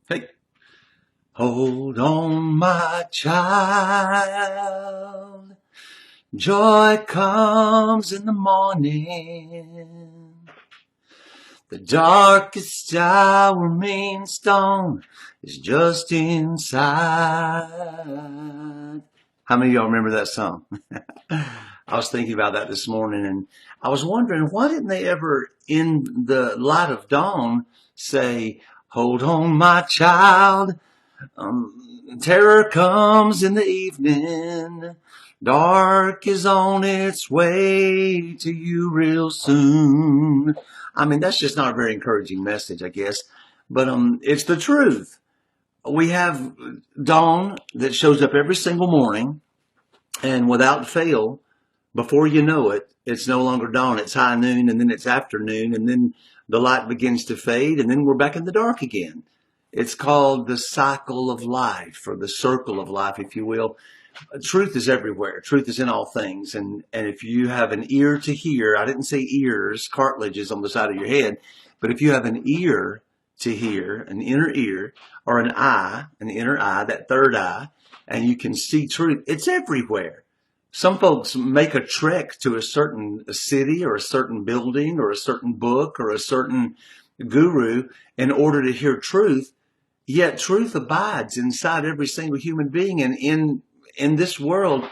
Hey, hold on, my child. Joy comes in the morning. The darkest hour means stone is just inside. How many of y'all remember that song? I was thinking about that this morning, and I was wondering, why didn't they ever, in the light of dawn, say, hold on, my child. Terror comes in the evening. Dark is on its way to you real soon. I mean, that's just not a very encouraging message, I guess. But it's the truth. We have dawn that shows up every single morning, and without fail, before you know it, it's no longer dawn. It's high noon, and then it's afternoon, and then the light begins to fade, and then we're back in the dark again. It's called the cycle of life, or the circle of life, if you will. Truth is everywhere. Truth is in all things. And if you have an ear to hear, I didn't say ears, cartilages on the side of your head, but if you have an ear to hear, an inner ear, or an eye, an inner eye, that third eye, and you can see truth, it's everywhere. Some folks make a trek to a certain city or a certain building or a certain book or a certain guru in order to hear truth. Yet truth abides inside every single human being, and in this world,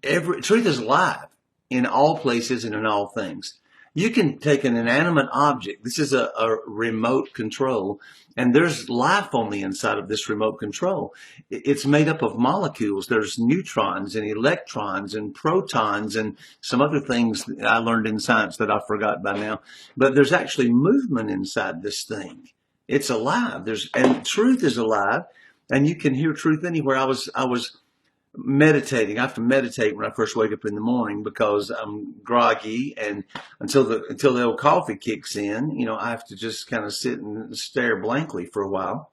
truth is alive in all places and in all things. You can take an inanimate object. This is a remote control, and there's life on the inside of this remote control. It's made up of molecules. There's neutrons and electrons and protons and some other things that I learned in science that I forgot by now. But there's actually movement inside this thing. It's alive. And truth is alive, and you can hear truth anywhere. I was meditating. I have to meditate when I first wake up in the morning because I'm groggy, and until the old coffee kicks in, I have to just kind of sit and stare blankly for a while.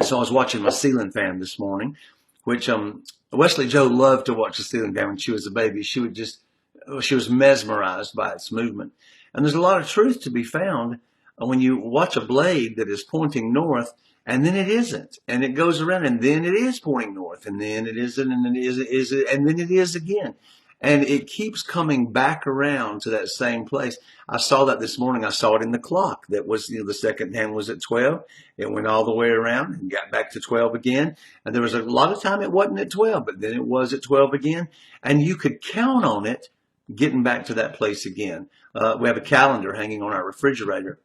So I was watching my ceiling fan this morning, which Wesley Joe loved to watch the ceiling fan when she was a baby. She was mesmerized by its movement. And there's a lot of truth to be found when you watch a blade that is pointing north, and then it isn't, and it goes around, and then it is pointing north, and then it isn't, and then it is, and then it is again. And it keeps coming back around to that same place. I saw that this morning. I saw it in the clock. That was, the second hand was at 12. It went all the way around and got back to 12 again. And there was a lot of time it wasn't at 12, but then it was at 12 again. And you could count on it getting back to that place again. We have a calendar hanging on our refrigerator,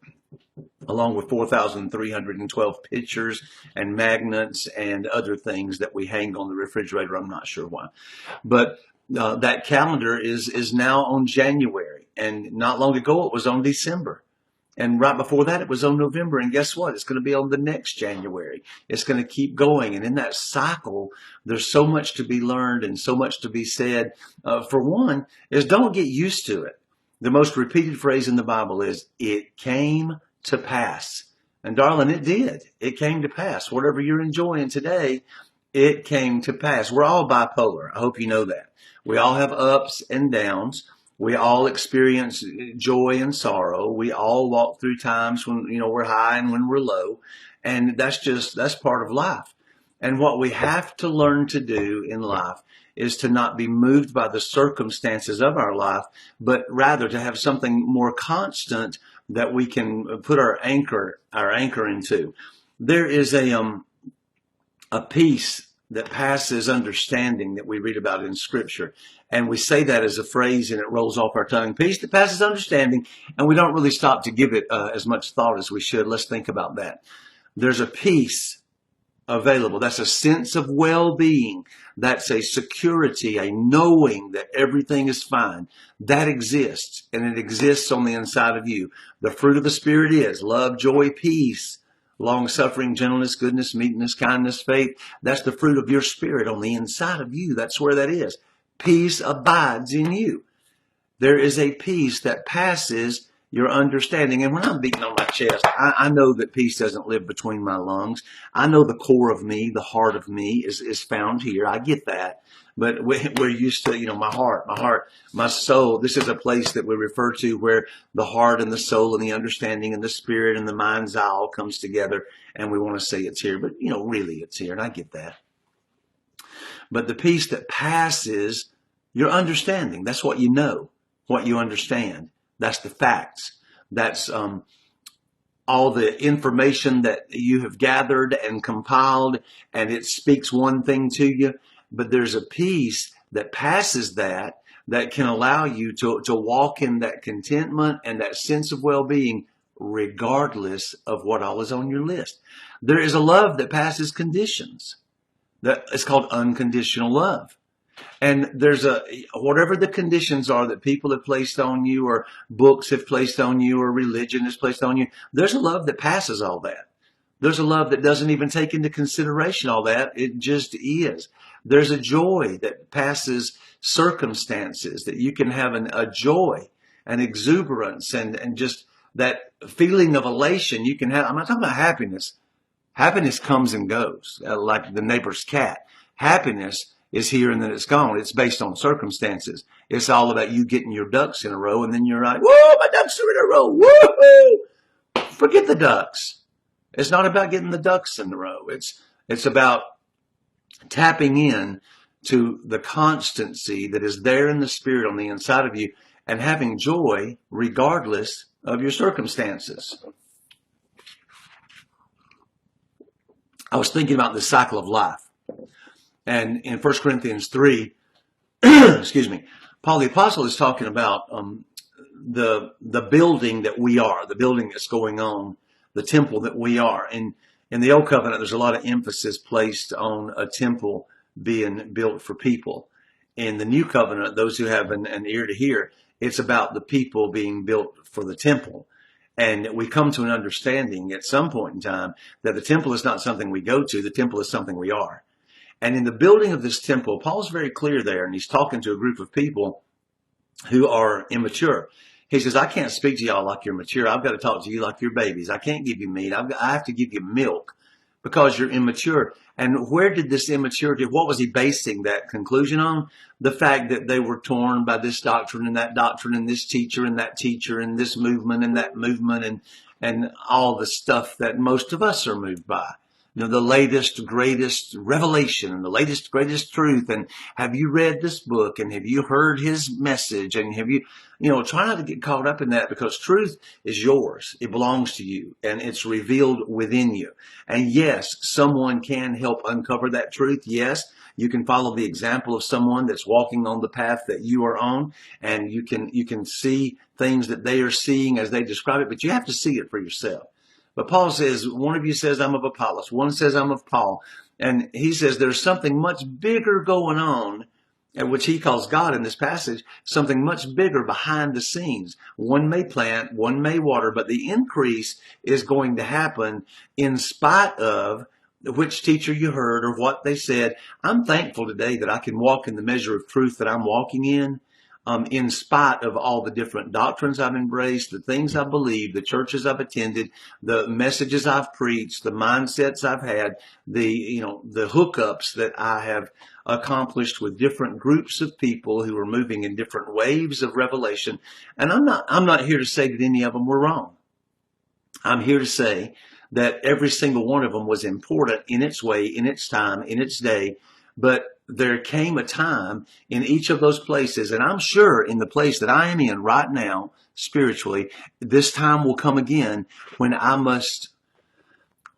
along with 4,312 pictures and magnets and other things that we hang on the refrigerator. I'm not sure why. But that calendar is now on January. And not long ago, it was on December. And right before that, it was on November. And guess what? It's going to be on the next January. It's going to keep going. And in that cycle, there's so much to be learned and so much to be said. For one, is don't get used to it. The most repeated phrase in the Bible is, it came to pass. And darling, it did. It came to pass. Whatever you're enjoying today, it came to pass. We're all bipolar. I hope you know that. We all have ups and downs. We all experience joy and sorrow. We all walk through times when, we're high and when we're low. And that's part of life. And what we have to learn to do in life is to not be moved by the circumstances of our life, but rather to have something more constant that we can put our anchor into. There is a peace that passes understanding that we read about in Scripture. And we say that as a phrase and it rolls off our tongue. Peace that passes understanding. And we don't really stop to give it as much thought as we should. Let's think about that. There's a peace available. That's a sense of well-being. That's a security, a knowing that everything is fine. That exists, and it exists on the inside of you. The fruit of the Spirit is love, joy, peace, long-suffering, gentleness, goodness, meekness, kindness, faith. That's the fruit of your spirit on the inside of you. That's where that is. Peace abides in you. There is a peace that passes your understanding. And when I'm beating on my chest, I know that peace doesn't live between my lungs. I know the core of me, the heart of me is found here. I get that. But we're used to, my heart, my soul. This is a place that we refer to where the heart and the soul and the understanding and the spirit and the mind's eye all comes together. And we want to say it's here, but really it's here. And I get that. But the peace that passes your understanding, that's what you know, what you understand. That's the facts. That's all the information that you have gathered and compiled, and it speaks one thing to you. But there's a peace that passes that can allow you to walk in that contentment and that sense of well-being regardless of what all is on your list. There is a love that passes conditions. That it's called unconditional love. And there's whatever the conditions are that people have placed on you, or books have placed on you, or religion has placed on you, there's a love that passes all that. There's a love that doesn't even take into consideration all that. It just is. There's a joy that passes circumstances, that you can have a joy, an exuberance, and just that feeling of elation you can have. I'm not talking about happiness. Happiness comes and goes, like the neighbor's cat. Happiness is here and then it's gone. It's based on circumstances. It's all about you getting your ducks in a row, and then you're like, whoa, my ducks are in a row. Whoa! Forget the ducks. It's not about getting the ducks in a row. It's about tapping in to the constancy that is there in the spirit on the inside of you and having joy regardless of your circumstances. I was thinking about the cycle of life. And in 1 Corinthians 3, excuse me, Paul the Apostle is talking about the building that we are, the building that's going on, the temple that we are. And in the Old Covenant, there's a lot of emphasis placed on a temple being built for people. In the New Covenant, those who have an ear to hear, it's about the people being built for the temple. And we come to an understanding at some point in time that the temple is not something we go to. The temple is something we are. And in the building of this temple, Paul's very clear there, and he's talking to a group of people who are immature. He says, I can't speak to y'all like you're mature. I've got to talk to you like you're babies. I can't give you meat. I have to give you milk because you're immature. And where did this immaturity, what was he basing that conclusion on? The fact that they were torn by this doctrine and this teacher and that teacher and this movement and that movement and all the stuff that most of us are moved by. The latest, greatest revelation and the latest, greatest truth. And have you read this book? And have you heard his message? And have you, try not to get caught up in that, because truth is yours. It belongs to you and it's revealed within you. And yes, someone can help uncover that truth. Yes, you can follow the example of someone that's walking on the path that you are on, and you can see things that they are seeing as they describe it, but you have to see it for yourself. But Paul says, one of you says, I'm of Apollos. One says, I'm of Paul. And he says there's something much bigger going on, which he calls God in this passage, something much bigger behind the scenes. One may plant, one may water, but the increase is going to happen in spite of which teacher you heard or what they said. I'm thankful today that I can walk in the measure of truth that I'm walking in spite of all the different doctrines I've embraced, the things I've believed, the churches I've attended, the messages I've preached, the mindsets I've had, the hookups that I have accomplished with different groups of people who are moving in different waves of revelation. And I'm not here to say that any of them were wrong. I'm here to say that every single one of them was important in its way, in its time, in its day. But there came a time in each of those places, and I'm sure in the place that I am in right now, spiritually, this time will come again when I must,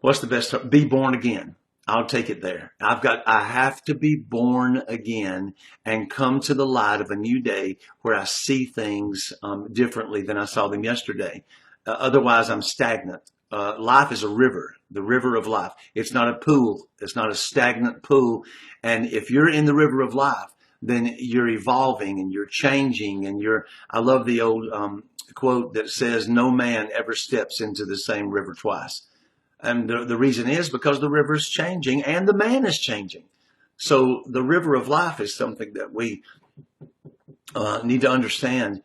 what's the best term? Be born again. I'll take it there. I have to be born again and come to the light of a new day where I see things differently than I saw them yesterday. Otherwise, I'm stagnant. Life is a river, the river of life. It's not a pool. It's not a stagnant pool. And if you're in the river of life, then you're evolving and you're changing and I love the old quote that says, no man ever steps into the same river twice. And the reason is because the river is changing and the man is changing. So the river of life is something that we need to understand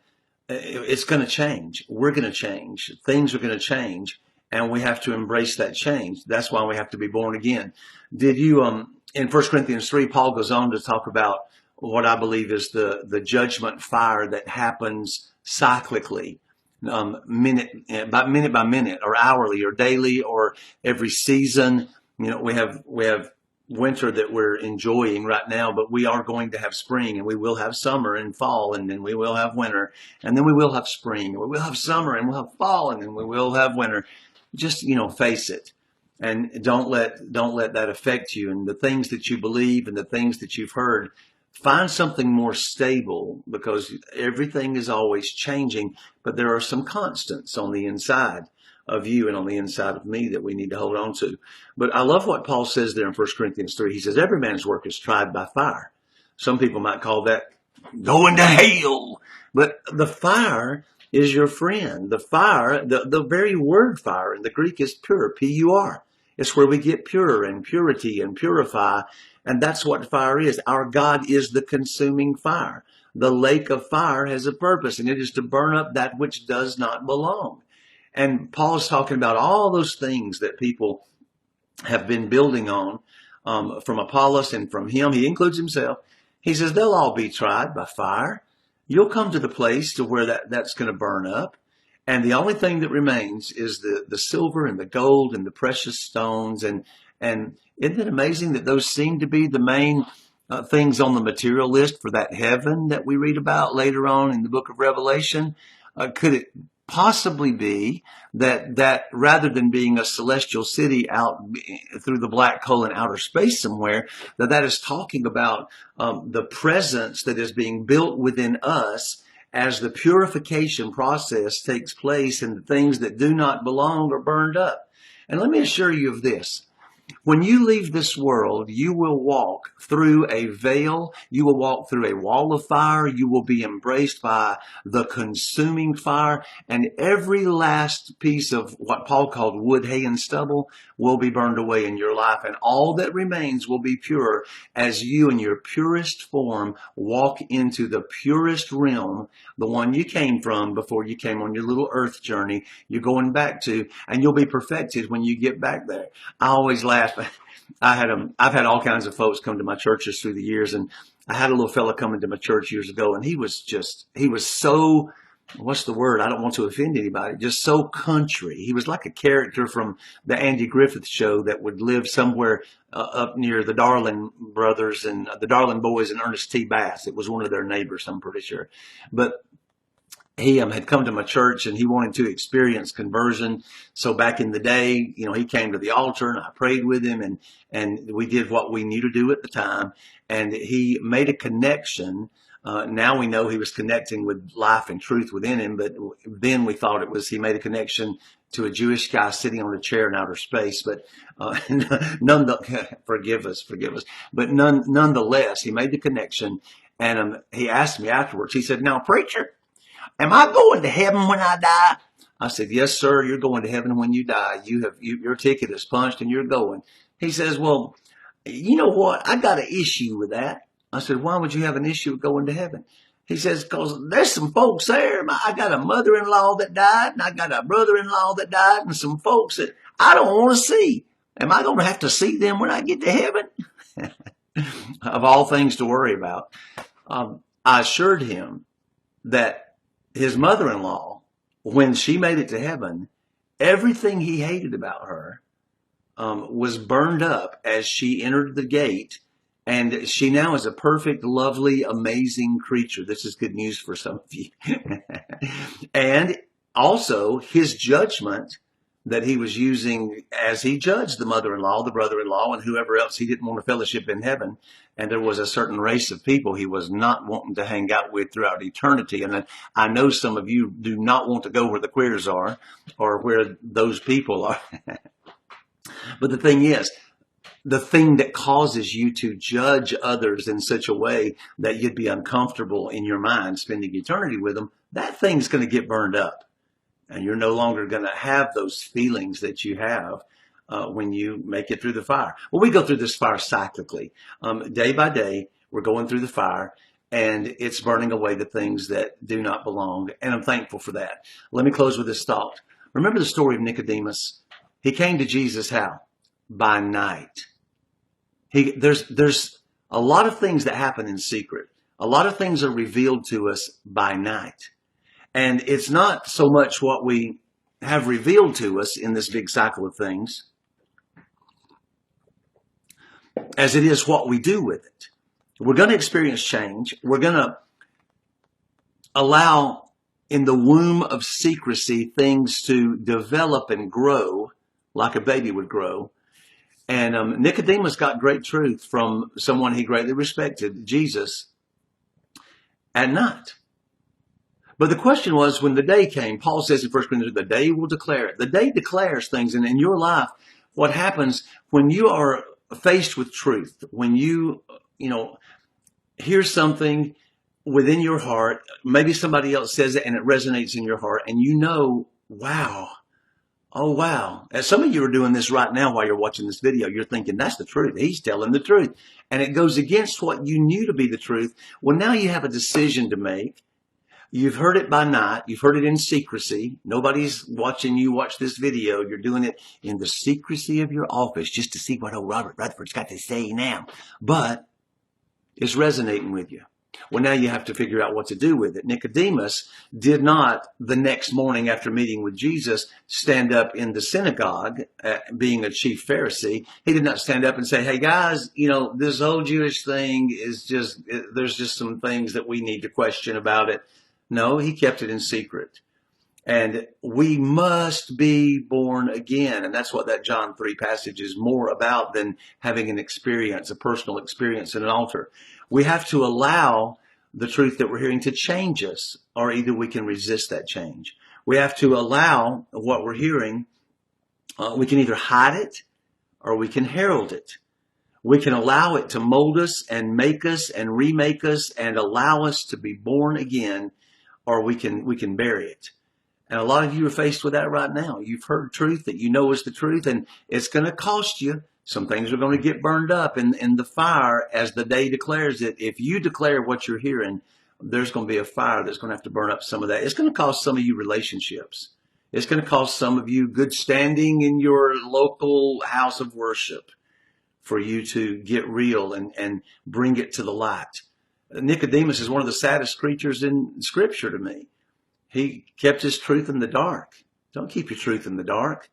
it's going to change. We're going to change. Things are going to change, and we have to embrace that change. That's why we have to be born again. Did you, in 1 Corinthians 3, Paul goes on to talk about what I believe is the judgment fire that happens cyclically, minute by minute, or hourly, or daily, or every season. You know, we have winter that we're enjoying right now, but we are going to have spring, and we will have summer and fall, and then we will have winter, and then we will have spring, and we will have summer, and we'll have fall, and then we will have winter. Just, face it, and don't let that affect you, and the things that you believe and the things that you've heard. Find something more stable, because everything is always changing, but there are some constants on the inside of you and on the inside of me that we need to hold on to. But I love what Paul says there in 1 Corinthians 3. He says, every man's work is tried by fire. Some people might call that going to hell. But the fire is your friend. The fire, the very word fire in the Greek is pure, P-U-R. It's where we get pure and purity and purify. And that's what fire is. Our God is the consuming fire. The lake of fire has a purpose, and it is to burn up that which does not belong. And Paul is talking about all those things that people have been building on, from Apollos and from him. He includes himself. He says they'll all be tried by fire. You'll come to the place to where that's going to burn up. And the only thing that remains is the silver and the gold and the precious stones. And isn't it amazing that those seem to be the main things on the material list for that heaven that we read about later on in the book of Revelation? Could it possibly be that rather than being a celestial city out through the black hole in outer space somewhere, that is talking about the presence that is being built within us as the purification process takes place, and the things that do not belong are burned up. And let me assure you of this. When you leave this world, you will walk through a veil. You will walk through a wall of fire. You will be embraced by the consuming fire. And every last piece of what Paul called wood, hay, and stubble will be burned away in your life. And all that remains will be pure as you in your purest form walk into the purest realm, the one you came from before you came on your little earth journey you're going back to. And you'll be perfected when you get back there. I always laugh. I've had all kinds of folks come to my churches through the years, and I had a little fella come into my church years ago, and he was so, what's the word? I don't want to offend anybody. Just so country. He was like a character from the Andy Griffith Show that would live somewhere up near the Darling brothers and the Darling boys and Ernest T. Bass. It was one of their neighbors, I'm pretty sure. But he had come to my church, and he wanted to experience conversion. So back in the day, he came to the altar, and I prayed with him, and we did what we knew to do at the time. And he made a connection. Now we know he was connecting with life and truth within him, but then we thought he made a connection to a Jewish guy sitting on a chair in outer space. But forgive us. But nonetheless, he made the connection, and he asked me afterwards. He said, "Now, preacher, am I going to heaven when I die?" I said, "Yes, sir, you're going to heaven when you die. Your ticket is punched and you're going." He says, "Well, you know what? I got an issue with that." I said, "Why would you have an issue with going to heaven?" He says, "Because there's some folks there. I got a mother-in-law that died, and I got a brother-in-law that died, and some folks that I don't want to see. Am I going to have to see them when I get to heaven?" Of all things to worry about. I assured him that his mother-in-law, when she made it to heaven, everything he hated about her was burned up as she entered the gate. And she now is a perfect, lovely, amazing creature. This is good news for some of you. And also his judgment that he was using as he judged the mother-in-law, the brother-in-law, and whoever else he didn't want to fellowship in heaven. And there was a certain race of people he was not wanting to hang out with throughout eternity. And I know some of you do not want to go where the queers are or where those people are. But the thing is, the thing that causes you to judge others in such a way that you'd be uncomfortable in your mind spending eternity with them, that thing's going to get burned up. And you're no longer going to have those feelings that you have when you make it through the fire. Well, we go through this fire cyclically. Day by day, we're going through the fire. and it's burning away the things that do not belong. And I'm thankful for that. Let me close with this thought. Remember the story of Nicodemus? He came to Jesus how? By night. There's a lot of things that happen in secret. A lot of things are revealed to us by night. And it's not so much what we have revealed to us in this big cycle of things as it is what we do with it. We're going to experience change. We're going to allow in the womb of secrecy things to develop and grow like a baby would grow. And Nicodemus got great truth from someone he greatly respected, Jesus, at night. But the question was, when the day came, Paul says in 1 Corinthians, the day will declare it. The day declares things. And in your life, what happens when you are faced with truth, when you hear something within your heart, maybe somebody else says it and it resonates in your heart, and wow, oh, wow. As some of you are doing this right now while you're watching this video, you're thinking, that's the truth. He's telling the truth. And it goes against what you knew to be the truth. Well, now you have a decision to make. You've heard it by night. You've heard it in secrecy. Nobody's watching you watch this video. You're doing it in the secrecy of your office just to see what old Robert Rutherford's got to say now. But it's resonating with you. Well, now you have to figure out what to do with it. Nicodemus did not, the next morning after meeting with Jesus, stand up in the synagogue, being a chief Pharisee. He did not stand up and say, hey guys, this whole Jewish thing is there's just some things that we need to question about it. No, he kept it in secret. And we must be born again. And that's what that John 3 passage is more about than having an experience, a personal experience at an altar. We have to allow the truth that we're hearing to change us, or either we can resist that change. We have to allow what we're hearing. We can either hide it or we can herald it. We can allow it to mold us and make us and remake us and allow us to be born again, or we can bury it. And a lot of you are faced with that right now. You've heard truth that you know is the truth, and it's going to cost you. Some things are going to get burned up in the fire as the day declares it. If you declare what you're hearing, there's going to be a fire that's going to have to burn up some of that. It's going to cost some of you relationships. It's going to cost some of you good standing in your local house of worship for you to get real and bring it to the light. Nicodemus is one of the saddest creatures in Scripture to me. He kept his truth in the dark. Don't keep your truth in the dark.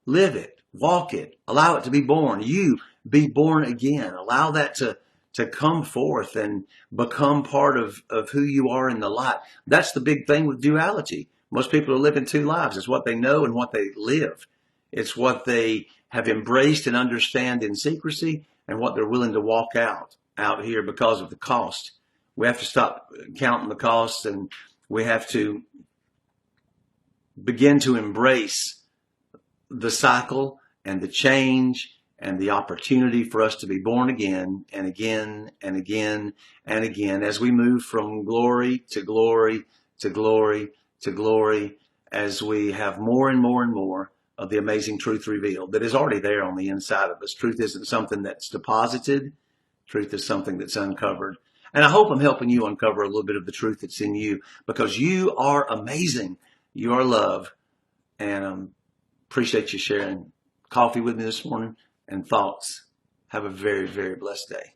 Live it. Walk it. Allow it to be born. You be born again. Allow that to come forth and become part of who you are in the light. That's the big thing with duality. Most people are living two lives. It's what they know and what they live. It's what they have embraced and understand in secrecy and what they're willing to walk out here because of the cost. We have to stop counting the costs, and we have to begin to embrace the cycle and the change and the opportunity for us to be born again and again and again and again as we move from glory to glory to glory to glory, as we have more and more and more of the amazing truth revealed that is already there on the inside of us. Truth isn't something that's deposited. Truth is something that's uncovered. And I hope I'm helping you uncover a little bit of the truth that's in you, because you are amazing. You are loved. And appreciate you sharing coffee with me this morning and thoughts. Have a very, very blessed day.